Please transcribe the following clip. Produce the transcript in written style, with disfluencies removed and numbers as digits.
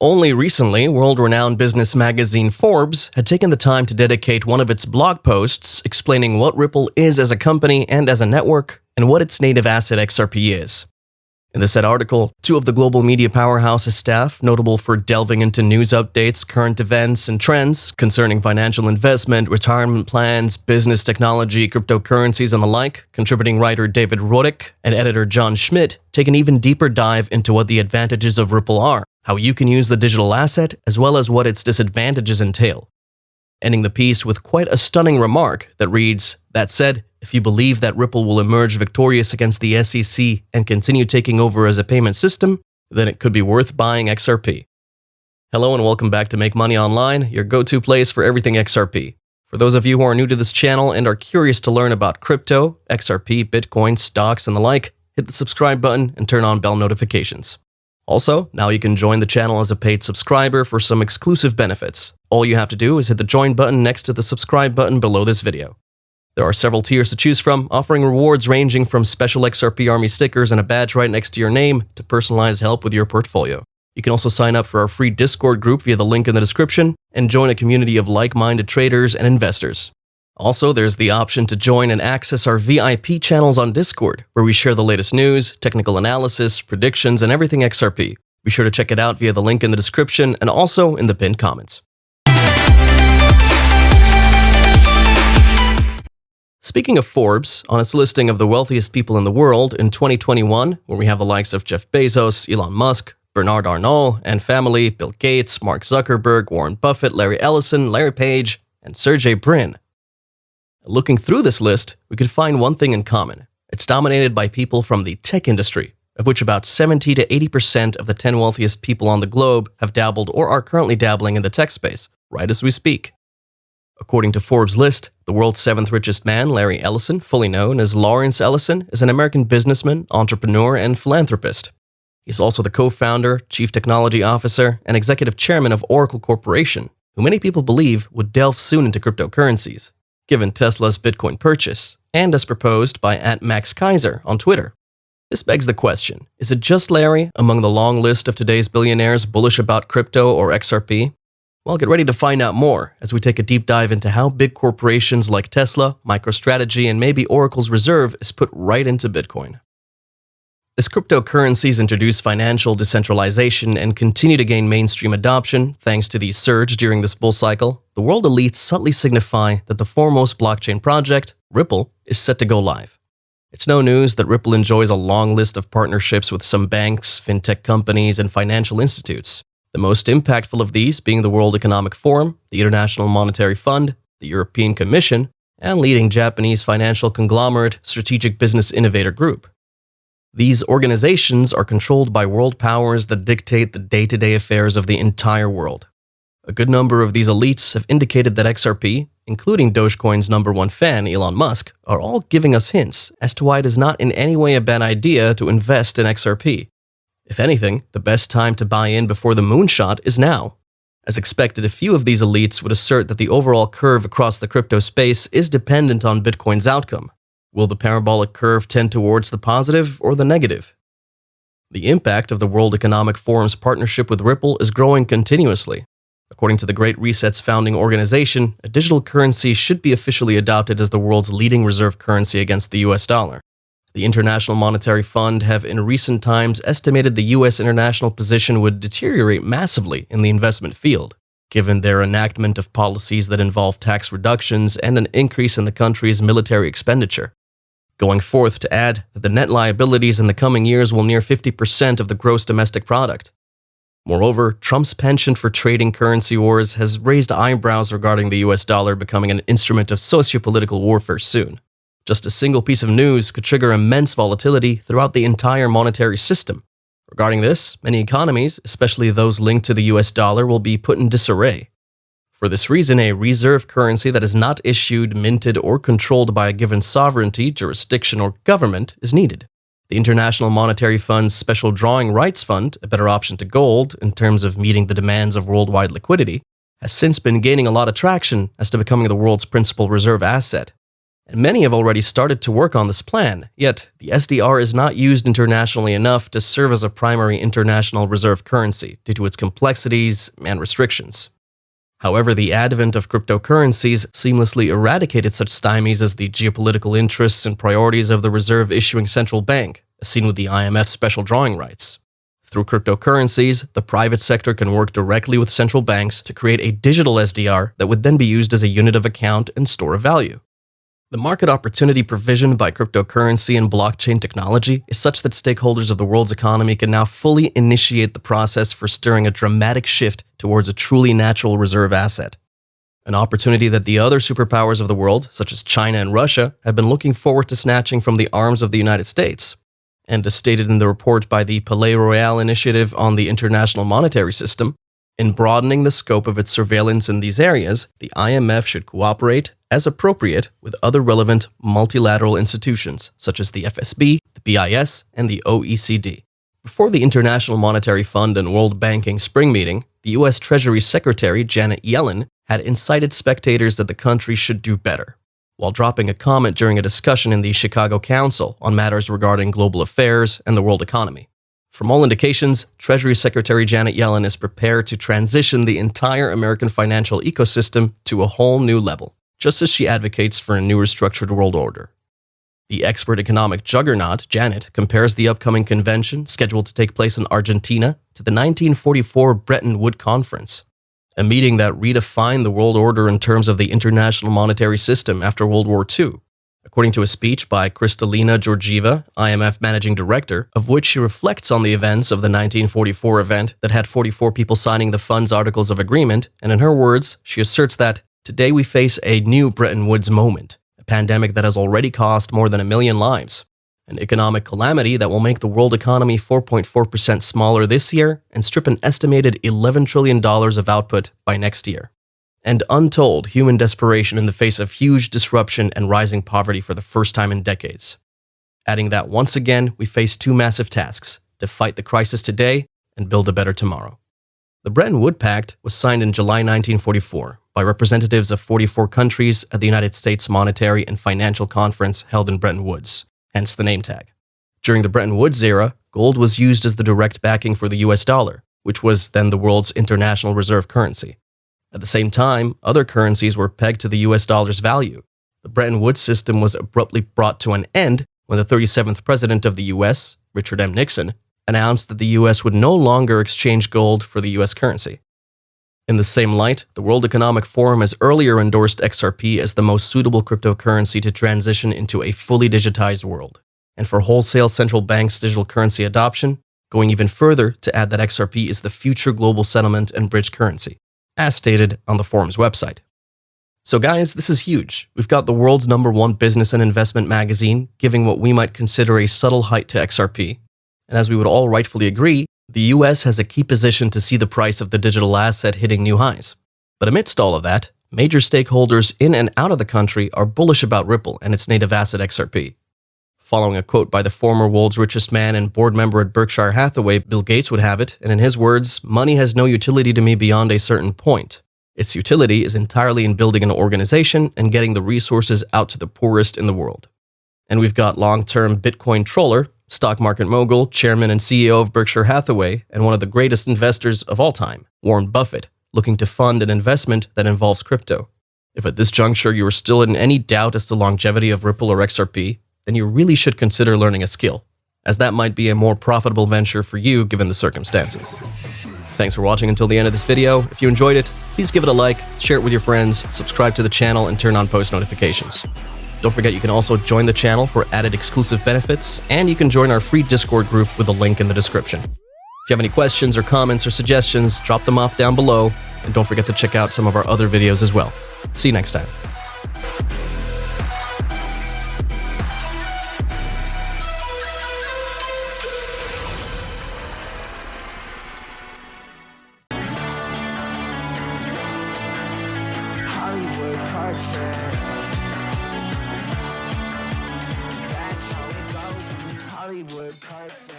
Only recently, world-renowned business magazine Forbes had taken the time to dedicate one of its blog posts explaining what Ripple is as a company and as a network, and what its native asset XRP is. In the said article, two of the global media powerhouse's staff, notable for delving into news updates, current events, and trends concerning financial investment, retirement plans, business technology, cryptocurrencies, and the like, contributing writer David Roddick and editor John Schmidt, take an even deeper dive into what the advantages of Ripple are, how you can use the digital asset, as well as what its disadvantages entail. Ending the piece with quite a stunning remark that reads, "That said, if you believe that Ripple will emerge victorious against the SEC and continue taking over as a payment system, then it could be worth buying XRP." Hello and welcome back to Make Money Online, your go-to place for everything XRP. For those of you who are new to this channel and are curious to learn about crypto, XRP, Bitcoin, stocks, and the like, hit the subscribe button and turn on bell notifications. Also, now you can join the channel as a paid subscriber for some exclusive benefits. All you have to do is hit the join button next to the subscribe button below this video. There are several tiers to choose from, offering rewards ranging from special XRP Army stickers and a badge right next to your name to personalized help with your portfolio. You can also sign up for our free Discord group via the link in the description and join a community of like-minded traders and investors. Also, there's the option to join and access our VIP channels on Discord, where we share the latest news, technical analysis, predictions, and everything XRP. Be sure to check it out via the link in the description and also in the pinned comments. Speaking of Forbes, on its listing of the wealthiest people in the world in 2021, where we have the likes of Jeff Bezos, Elon Musk, Bernard Arnault and family, Bill Gates, Mark Zuckerberg, Warren Buffett, Larry Ellison, Larry Page, and Sergey Brin. Looking through this list, we could find one thing in common. It's dominated by people from the tech industry, of which about 70 to 80% of the 10 wealthiest people on the globe have dabbled or are currently dabbling in the tech space, right as we speak. According to Forbes' list, the world's 7th richest man, Larry Ellison, fully known as Lawrence Ellison, is an American businessman, entrepreneur, and philanthropist. He's also the co-founder, chief technology officer, and executive chairman of Oracle Corporation, who many people believe would delve soon into cryptocurrencies, given Tesla's Bitcoin purchase, and as proposed by @MaxKaiser on Twitter. This begs the question, is it just Larry among the long list of today's billionaires bullish about crypto or XRP? Well, get ready to find out more as we take a deep dive into how big corporations like Tesla, MicroStrategy, and maybe Oracle's reserve is put right into Bitcoin. As cryptocurrencies introduce financial decentralization and continue to gain mainstream adoption thanks to the surge during this bull cycle, the world elites subtly signify that the foremost blockchain project, Ripple, is set to go live. It's no news that Ripple enjoys a long list of partnerships with some banks, fintech companies, and financial institutes, the most impactful of these being the World Economic Forum, the International Monetary Fund, the European Commission, and leading Japanese financial conglomerate Strategic Business Innovator Group. These organizations are controlled by world powers that dictate the day-to-day affairs of the entire world. A good number of these elites have indicated that XRP, including Dogecoin's #1 fan, Elon Musk, are all giving us hints as to why it is not in any way a bad idea to invest in XRP. If anything, the best time to buy in before the moonshot is now. As expected, a few of these elites would assert that the overall curve across the crypto space is dependent on Bitcoin's outcome. Will the parabolic curve tend towards the positive or the negative? The impact of the World Economic Forum's partnership with Ripple is growing continuously. According to the Great Reset's founding organization, a digital currency should be officially adopted as the world's leading reserve currency against the US dollar. The International Monetary Fund have in recent times estimated the US international position would deteriorate massively in the investment field, given their enactment of policies that involve tax reductions and an increase in the country's military expenditure. Going forth to add that the net liabilities in the coming years will near 50% of the gross domestic product. Moreover, Trump's penchant for trading currency wars has raised eyebrows regarding the US dollar becoming an instrument of sociopolitical warfare soon. Just a single piece of news could trigger immense volatility throughout the entire monetary system. Regarding this, many economies, especially those linked to the US dollar, will be put in disarray. For this reason, a reserve currency that is not issued, minted, or controlled by a given sovereignty, jurisdiction, or government is needed. The International Monetary Fund's Special Drawing Rights Fund, a better option to gold in terms of meeting the demands of worldwide liquidity, has since been gaining a lot of traction as to becoming the world's principal reserve asset. and many have already started to work on this plan, yet the SDR is not used internationally enough to serve as a primary international reserve currency due to its complexities and restrictions. However, the advent of cryptocurrencies seamlessly eradicated such stymies as the geopolitical interests and priorities of the reserve-issuing central bank, as seen with the IMF's special drawing rights. Through cryptocurrencies, the private sector can work directly with central banks to create a digital SDR that would then be used as a unit of account and store of value. The market opportunity provisioned by cryptocurrency and blockchain technology is such that stakeholders of the world's economy can now fully initiate the process for stirring a dramatic shift towards a truly natural reserve asset. An opportunity that the other superpowers of the world, such as China and Russia, have been looking forward to snatching from the arms of the United States. And as stated in the report by the Palais Royal Initiative on the International Monetary System, in broadening the scope of its surveillance in these areas, the IMF should cooperate, as appropriate, with other relevant multilateral institutions such as the FSB, the BIS, and the OECD. Before the International Monetary Fund and World Banking spring meeting, the U.S. Treasury Secretary Janet Yellen had incited spectators that the country should do better, while dropping a comment during a discussion in the Chicago Council on matters regarding global affairs and the world economy. From all indications, Treasury Secretary Janet Yellen is prepared to transition the entire American financial ecosystem to a whole new level, just as she advocates for a newer structured world order. The expert economic juggernaut, Janet, compares the upcoming convention, scheduled to take place in Argentina, to the 1944 Bretton Woods Conference, a meeting that redefined the world order in terms of the international monetary system after World War II. According to a speech by Kristalina Georgieva, IMF Managing Director, of which she reflects on the events of the 1944 event that had 44 people signing the fund's Articles of Agreement, and in her words, she asserts that, "Today we face a new Bretton Woods moment, a pandemic that has already cost more than 1 million lives, an economic calamity that will make the world economy 4.4% smaller this year and strip an estimated $11 trillion of output by next year, and untold human desperation in the face of huge disruption and rising poverty for the first time in decades." Adding that once again, we face two massive tasks: to fight the crisis today and build a better tomorrow. The Bretton Woods Pact was signed in July 1944 by representatives of 44 countries at the United States Monetary and Financial Conference held in Bretton Woods, hence the name tag. During the Bretton Woods era, gold was used as the direct backing for the US dollar, which was then the world's international reserve currency. At the same time, other currencies were pegged to the US dollar's value. The Bretton Woods system was abruptly brought to an end when the 37th President of the US, Richard M. Nixon, announced that the US would no longer exchange gold for the US currency. In the same light, the World Economic Forum has earlier endorsed XRP as the most suitable cryptocurrency to transition into a fully digitized world, and for wholesale central banks' digital currency adoption, going even further to add that XRP is the future global settlement and bridge currency, as stated on the forum's website. So guys, this is huge. We've got the world's #1 business and investment magazine giving what we might consider a subtle height to XRP. And as we would all rightfully agree, the US has a key position to see the price of the digital asset hitting new highs. But amidst all of that, major stakeholders in and out of the country are bullish about Ripple and its native asset XRP. Following a quote by the former world's richest man and board member at Berkshire Hathaway, Bill Gates would have it, and in his words, "Money has no utility to me beyond a certain point. Its utility is entirely in building an organization and getting the resources out to the poorest in the world." And we've got long-term Bitcoin troller, stock market mogul, chairman and CEO of Berkshire Hathaway, and one of the greatest investors of all time, Warren Buffett, looking to fund an investment that involves crypto. If at this juncture you are still in any doubt as to longevity of Ripple or XRP, then you really should consider learning a skill, as that might be a more profitable venture for you given the circumstances. Thanks for watching until the end of this video. If you enjoyed it, please give it a like, share it with your friends, subscribe to the channel, and turn on post notifications. Don't forget you can also join the channel for added exclusive benefits, and you can join our free Discord group with the link in the description. If you have any questions or comments or suggestions, drop them off down below, and don't forget to check out some of our other videos as well. See you next time. Hollywood perfect. That's how it goes. Hollywood perfect.